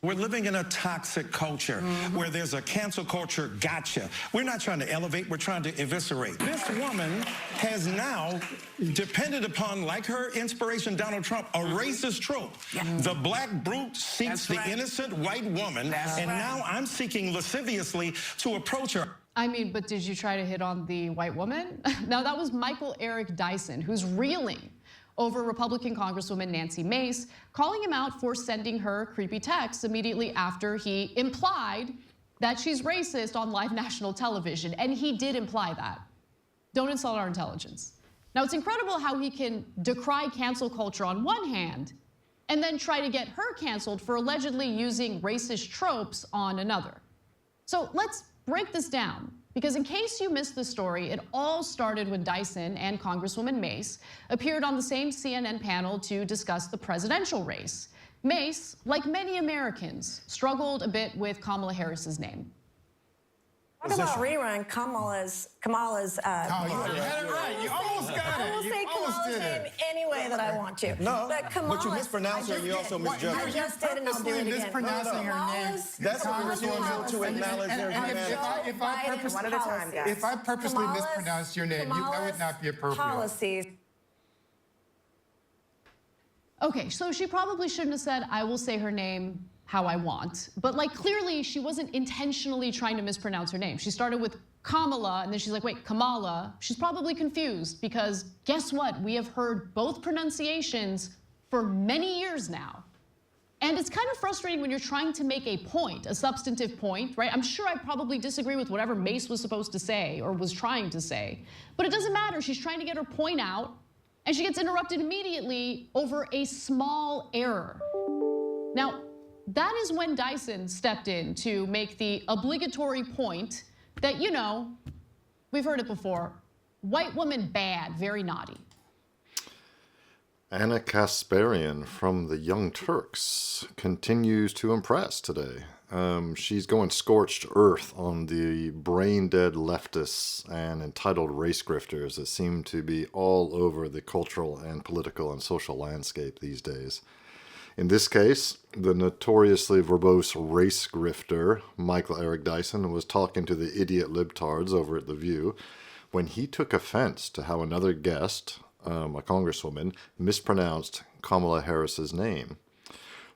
We're living in a toxic culture where there's a cancel culture gotcha. We're not trying to elevate, we're trying to eviscerate. This woman has now depended upon, like her inspiration, Donald Trump, a racist trope. The black brute seeks the innocent white woman, and now I'm seeking lasciviously to approach her. I mean, but did you try to hit on the white woman? Now, that was Michael Eric Dyson, who's reeling over Republican Congresswoman Nancy Mace, calling him out for sending her creepy texts immediately after he implied that she's racist on live national television. And he did imply that. Don't insult our intelligence. Now, it's incredible how he can decry cancel culture on one hand and then try to get her canceled for allegedly using racist tropes on another. So let's break this down, because in case you missed the story, it all started when Dyson and Congresswoman Mace appeared on the same CNN panel to discuss the presidential race. Mace, like many Americans, struggled a bit with Kamala Harris's name. Talk about rerun Kamala's. Oh, you had it right. You almost got it. I will say Kamala's name any way that I want to. No, but you mispronounced her and you also misjudged her. I just did, and I'll do it again. Mispronouncing her name. That's a Congresswoman to acknowledge their humanity. If I purposely mispronounced your name, that would not be appropriate. Policies. Okay, so she probably shouldn't have said, I will say her name how I want. But like clearly she wasn't intentionally trying to mispronounce her name. She started with Kamala and then she's like, wait, Kamala. She's probably confused because guess what? We have heard both pronunciations for many years now. And it's kind of frustrating when you're trying to make a point, a substantive point, right? I'm sure I probably disagree with whatever Mace was supposed to say or was trying to say, but it doesn't matter. She's trying to get her point out and she gets interrupted immediately over a small error. Now, that is when Dyson stepped in to make the obligatory point that, you know, we've heard it before, white woman bad, very naughty. Ana Kasparian from the Young Turks continues to impress today. She's going scorched earth on the brain-dead leftists and entitled race grifters that seem to be all over the cultural and political and social landscape these days. In this case, the notoriously verbose race grifter, Michael Eric Dyson, was talking to the idiot libtards over at The View when he took offense to how another guest, a congresswoman, mispronounced Kamala Harris's name.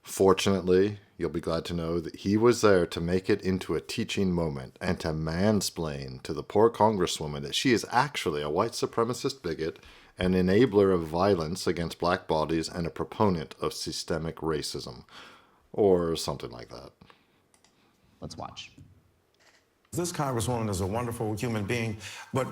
Fortunately, you'll be glad to know that he was there to make it into a teaching moment and to mansplain to the poor congresswoman that she is actually a white supremacist bigot, an enabler of violence against black bodies, and a proponent of systemic racism, or something like that. Let's watch. This congresswoman is a wonderful human being, but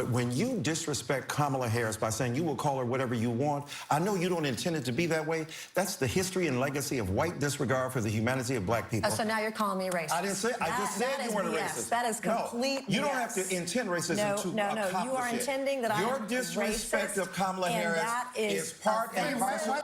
when you disrespect Kamala Harris by saying you will call her whatever you want, I know you don't intend it to be that way. That's the history and legacy of white disregard for the humanity of black people. So now you're calling me racist. I didn't say. I just said you weren't a racist. That is complete. No, you don't have to intend racism to accomplish it. You are intending that your disrespect of Kamala Harris is part and parcel.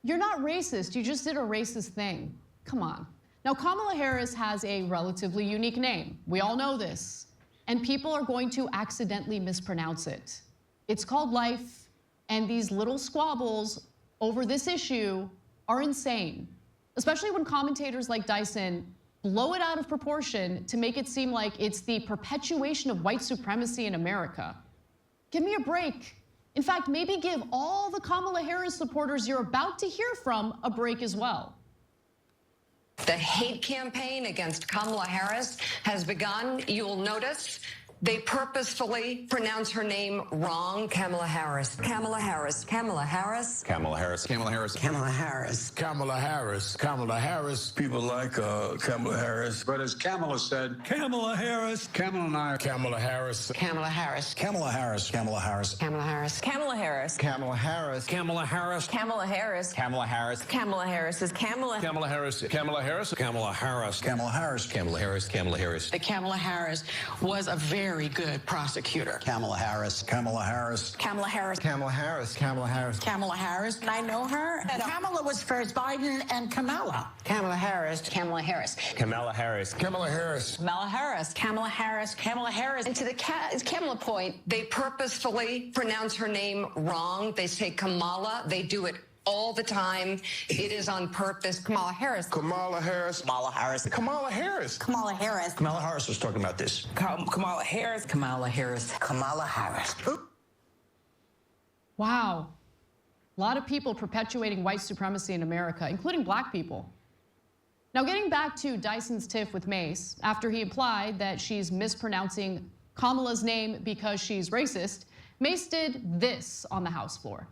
You're not racist. You just did a racist thing. Come on. Now, Kamala Harris has a relatively unique name. We all know this. And people are going to accidentally mispronounce it. It's called life, and these little squabbles over this issue are insane, especially when commentators like Dyson blow it out of proportion to make it seem like it's the perpetuation of white supremacy in America. Give me a break. In fact, maybe give all the Kamala Harris supporters you're about to hear from a break as well. The hate campaign against Kamala Harris has begun. You'll notice they purposefully pronounce her name wrong. Kamala Harris. Kamala Harris. Kamala Harris. Kamala Harris. Kamala Harris. Kamala Harris. Kamala Harris. Kamala Harris. People like Kamala Harris. But as Kamala said, Kamala Harris. Kamala and I. Kamala Harris. Kamala Harris. Kamala Harris. Kamala Harris. Kamala Harris. Kamala Harris. Kamala Harris. Kamala Harris. Kamala Harris. Kamala Harris. Kamala Harris is Kamala. Kamala Harris. Kamala Harris. Kamala Harris. Kamala Harris. Kamala Harris. Kamala Harris. Kamala Harris was a very good prosecutor. Kamala Harris. Kamala Harris. Kamala Harris. Kamala Harris. Kamala Harris. Kamala Harris. I know her. Kamala was first Biden and Kamala. Kamala Harris. Kamala Harris. Kamala Harris. Kamala Harris. Kamala Harris. Kamala Harris. Kamala Harris. And to the Kamala point, they purposefully pronounce her name wrong. They say Kamala. They do it all the time. It is on purpose. Kamala Harris. Kamala Harris. Kamala Harris. Kamala Harris. Kamala Harris. Kamala Harris was talking about this. Kamala Harris. Kamala Harris. Kamala Harris. Wow. A lot of people perpetuating white supremacy in America, including black people. Now, getting back to Dyson's tiff with Mace, after he implied that she's mispronouncing Kamala's name because she's racist, Mace did this on the House floor.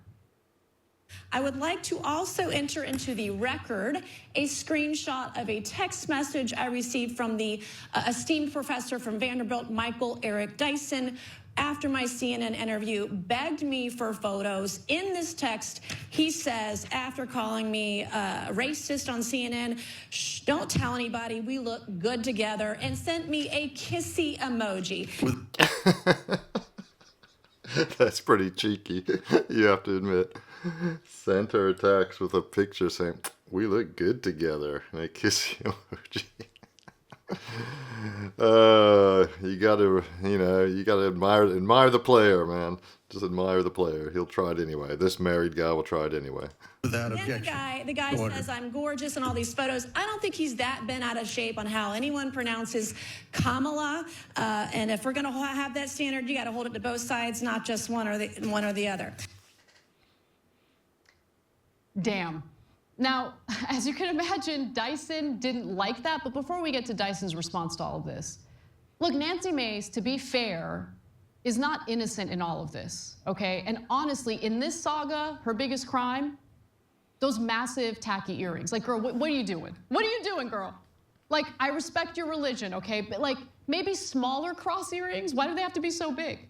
I would like to also enter into the record a screenshot of a text message I received from the esteemed professor from Vanderbilt, Michael Eric Dyson, after my CNN interview, begged me for photos. In this text, he says, after calling me racist on CNN, shh, don't tell anybody, we look good together, and sent me a kissy emoji. That's pretty cheeky, you have to admit. Sent her a text with a picture saying, we look good together, and a kissy emoji. You gotta admire the player, man. Just admire the player. He'll try it anyway. This married guy will try it anyway. Without objection. The guy says I'm gorgeous in all these photos. I don't think he's that bent out of shape on how anyone pronounces Kamala. And if we're gonna have that standard, you gotta hold it to both sides, not just one or the other. Damn. Now, as you can imagine, Dyson didn't like that, but before we get to Dyson's response to all of this, look, Nancy Mace, to be fair, is not innocent in all of this, okay? And honestly, in this saga, her biggest crime, those massive tacky earrings. Like, girl, what are you doing? What are you doing, girl? Like, I respect your religion, okay? But like, maybe smaller cross earrings? Why do they have to be so big?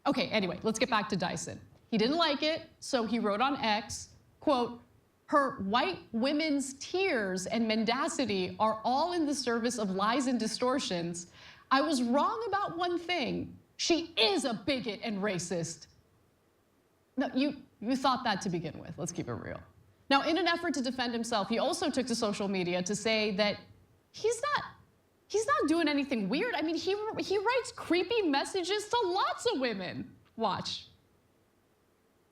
Okay, anyway, let's get back to Dyson. He didn't like it, so he wrote on X, quote, her white women's tears and mendacity are all in the service of lies and distortions. I was wrong about one thing. She is a bigot and racist. No, you thought that to begin with. Let's keep it real. Now, in an effort to defend himself, he also took to social media to say that he's not doing anything weird. I mean, he writes creepy messages to lots of women. Watch.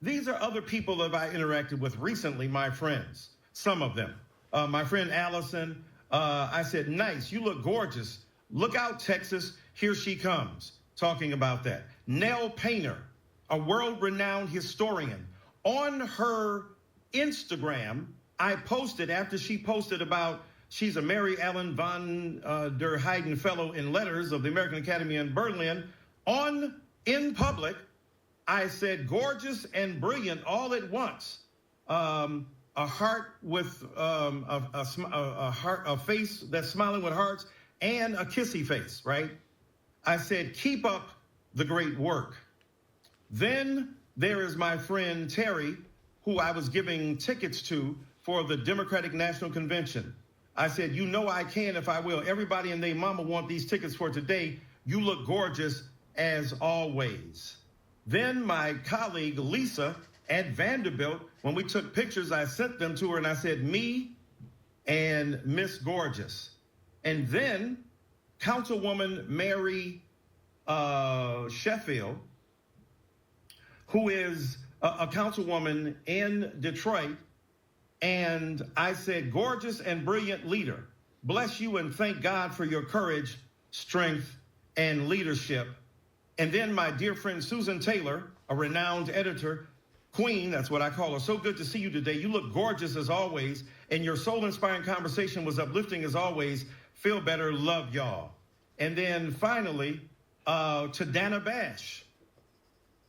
These are other people that I interacted with recently, my friends, some of them. My friend Allison, I said, nice, you look gorgeous. Look out, Texas, here she comes, talking about that. Nell Painter, a world-renowned historian, on her Instagram, I posted, after she posted about, she's a Mary Ellen von der Heyden Fellow in Letters of the American Academy in Berlin, in public, I said, gorgeous and brilliant all at once. A heart with a face that's smiling with hearts, and a kissy face, right? I said, keep up the great work. Then there is my friend Terry, who I was giving tickets to for the Democratic National Convention. I said, you know I can if I will. Everybody and their mama want these tickets for today. You look gorgeous as always. Then my colleague, Lisa, at Vanderbilt, when we took pictures, I sent them to her and I said, me and Miss Gorgeous. And then Councilwoman Mary Sheffield, who is a councilwoman in Detroit, and I said, gorgeous and brilliant leader. Bless you and thank God for your courage, strength, and leadership. And then my dear friend Susan Taylor, a renowned editor, Queen, that's what I call her. So good to see you today. You look gorgeous as always, and your soul-inspiring conversation was uplifting as always. Feel better, love y'all. And then finally, to Dana Bash.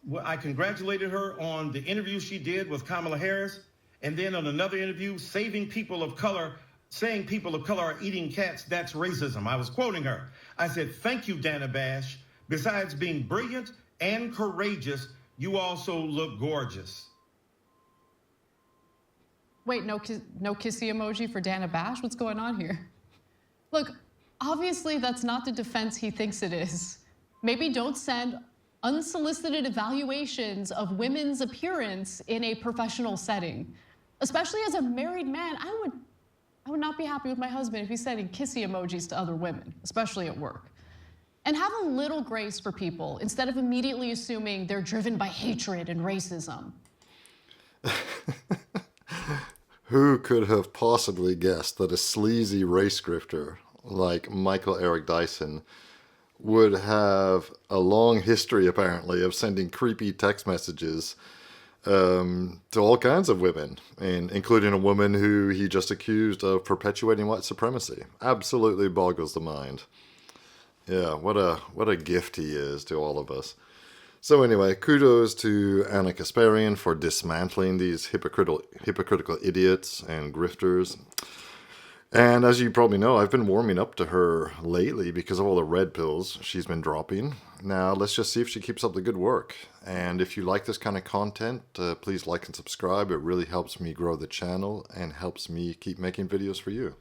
Well, I congratulated her on the interview she did with Kamala Harris, and then on another interview, saving people of color, saying people of color are eating cats, that's racism. I was quoting her. I said, thank you, Dana Bash. Besides being brilliant and courageous, you also look gorgeous. Wait, no kissy emoji for Dana Bash? What's going on here? Look, obviously that's not the defense he thinks it is. Maybe don't send unsolicited evaluations of women's appearance in a professional setting. Especially as a married man, I would not be happy with my husband if he's sending kissy emojis to other women, especially at work. And have a little grace for people instead of immediately assuming they're driven by hatred and racism. Who could have possibly guessed that a sleazy race grifter like Michael Eric Dyson would have a long history, apparently, of sending creepy text messages to all kinds of women, and including a woman who he just accused of perpetuating white supremacy. Absolutely boggles the mind. Yeah, what a gift he is to all of us. So anyway, kudos to Ana Kasparian for dismantling these hypocritical idiots and grifters. And as you probably know, I've been warming up to her lately because of all the red pills she's been dropping. Now, let's just see if she keeps up the good work. And if you like this kind of content, please like and subscribe. It really helps me grow the channel and helps me keep making videos for you.